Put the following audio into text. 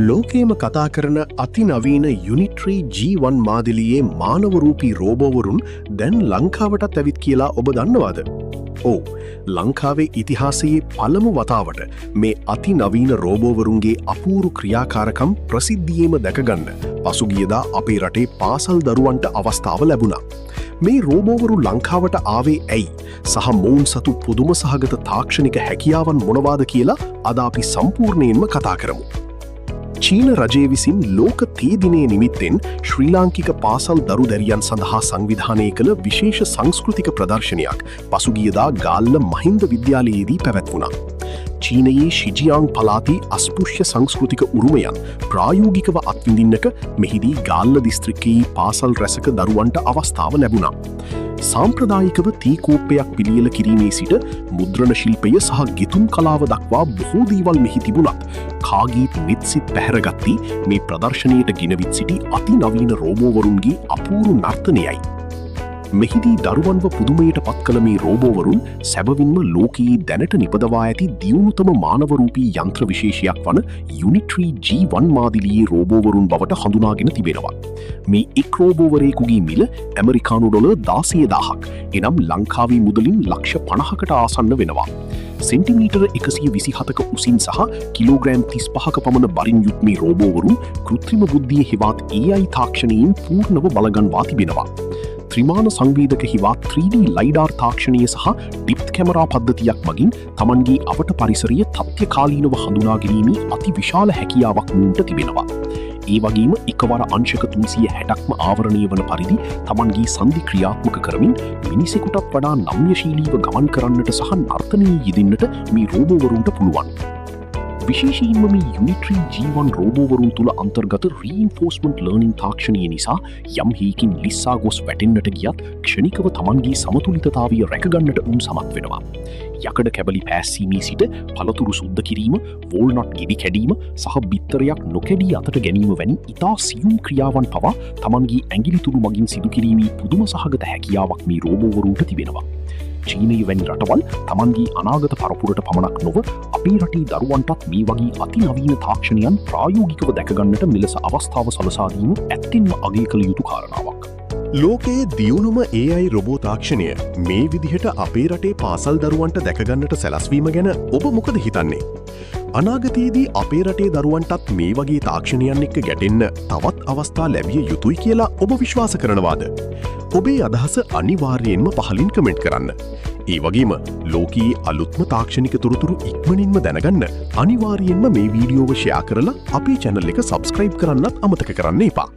ලෝකේම කතා කරන අතිනවීන යුනිට්‍රී G1 මාදිලියේ මානවරූපී රෝබෝවරුන් දැන් ලංකාවටත් ඇවිත් කියලා ඔබ දන්නවාද? ඔව්, ලංකාවේ ඉතිහාසයේ පළමු වතාවට මේ අතිනවීන රෝබෝවරුන්ගේ අපූරු ක්‍රියාකාරකම් ප්‍රසිද්ධියේම දැකගන්න පසුගියදා අපේ රටේ පාසල් දරුවන්ට අවස්ථාව ලැබුණා. මේ රෝබෝවරු ලංකාවට ආවේ ඇයි? සහ මොවුන් සතු පුදුම සහගත තාක්ෂණික හැකියාවන් මොනවාද කියලා අද අපි සම්පූර්ණයෙන්ම කතා කරමු. චීන රජය විසින් ලෝක තේ දිනය නිමිත්තෙන් ශ්‍රී ලාංකික පාසල් දරු දැරියන් සඳහා සංවිධානය කළ විශේෂ සංස්කෘතික ප්‍රදර්ශනයක් පසුගියදා ගාල්ල මහින්ද විද්‍යාලයේදී පැවැත්වුණා. චීනයේ ශිජියාං පලාතේ අස්පෘශ්‍ය සංස්කෘතික උරුමයන් ප්‍රායෝගිකව අත්විඳින්නට මෙහිදී ගාල්ල දිස්ත්‍රික්කයේ පාසල් රැසක දරුවන්ට අවස්ථාව ලැබුණා. සාම්ප්‍රදායිකව තීකෝප්පයක් පිළියෙල කිරීමේ සිට මුද්‍රණ ශිල්පය සහ ගෙතුම් කලාව දක්වා බොහෝ දේවල් මෙහි තිබුණත් කාගීත් මෙත්සිත් පැහැරගත්තී මේ ප්‍රදර්ශනයට ගෙනවිත් සිටි අතිනවීන රෝබෝවරුන්ගේ අපූරු නර්තනයයි. මෙහිදී දරුවන්ව පුදුමයට පත් කළ මේ රෝබෝවරුන් සැබවින්ම ලෝකයේ දැනට නිපදවා ඇති දියුණුතම මානවරූපී යන්ත්‍ර විශේෂයක් වන යුනිට්‍රී G1 මාදිලියේ රෝබෝවරුන් බවට හඳුනාගෙන තිබෙනවා. මේ එක් රෝබෝවරයෙකුගේ මිල ඇමරිකානු ඩොලර් 16,000ක් එනම් ලංකාවේ මුදලින් ලක්ෂ 50කට ආසන්න වෙනවා. සෙන්ටිමීටර 127ක උසින් සහ කිලෝග්‍රෑම් 35ක පමණ බරින් යුත් මේ රෝබෝවරුන් කෘත්‍රිම බුද්ධිය හෙවත් AI තාක්ෂණයෙන් පූර්ණව බලගන්වා තිබෙනවා. ත්‍රිමාන සංවේදක හිවත් 3D ලයිඩාර් තාක්ෂණය සහ ඩිප්ත් කැමරා පද්ධතියක් මගින් තමන්ගේ අවට පරිසරය තත්ත්වකාලීනව හඳුනා ගැනීමේ අති විශාල හැකියාවක් මුන්ට තිබෙනවා. ඒ වගේම එකවර අංශක 360ක්ම ආවරණය වන පරිදි තමන්ගේ සන්ධි ක්‍රියාත්මක කරමින් මිනිසෙකුටත් වඩා නම්‍යශීලීව ගමන් කරන්නට සහ නර්තනයේ යෙදෙන්නට මේ රෝබෝවරුන්ට පුළුවන්. විශේෂයෙන්ම මේ යුනිට්‍රී G1 රෝබෝවරුන් තුළ අන්තර්ගත රීන්ෆෝස්මන්ට් ලර්නින් තාක්ෂණය නිසා යම් හේකින් ලිස්සා ගොස් වැටෙන්නට ගියත් ක්ෂණිකව තමන්ගේ සමතුලිතතාවය රැකගන්නට උන් සමත් වෙනවා. යකඩ කැබලි පෑස්සීමේ සිට පළතුරු සුද්ධ කිරීම, වෝල්නට් ගෙඩි කැඩීම සහ බිත්තරයක් නොකැඩී අතට ගැනීම වැනි ඉතා සියුම් ක්‍රියාවන් පවා තමන්ගේ ඇඟිලි තුඩු මගින් සිදු කිරීමේ පුදුම සහගත හැකියාවක් මේ රෝබෝවරුන්ට තිබෙනවා. චීනය වැනි රටවල් තමන්ගේ අනාගත පරපුරට පමණක් නොව අපේ රටේ දරුවන්ටත් මේ වගේ අතිනවීන තාක්ෂණයන් ප්‍රායෝගිකව දැකගන්නට මෙලෙස අවස්ථාව සලසාදීම ඇත්තෙන්ම අගය කළ යුතු කාරණාවක්. ලෝකයේ දියුණුම AI රොබෝ තාක්ෂණය මේ විදිහට අපේ රටේ පාසල් දරුවන්ට දැකගන්නට සැලස්වීම ගැන ඔබ මොකද හිතන්නේ? අනාගතයේදී අපේ රටේ දරුවන්ටත් මේ වගේ තාක්ෂණයන් එක්ක ගැටෙන්න තවත් අවස්ථා ලැබිය යුතුයි කියලා ඔබ විශ්වාස කරනවාද? ඔබේ අදහස අනිවාර්යයෙන්ම පහලින් කමෙන්ට් කරන්න. ඒ වගේම ලෝකයේ අලුත්ම තාක්ෂණික තොරතුරු ඉක්මනින්ම දැනගන්න අනිවාර්යයෙන්ම මේ වීඩියෝව ෂෙයා කරලා අපේ channel එක subscribe කරන්නත් අමතක කරන්න එපා.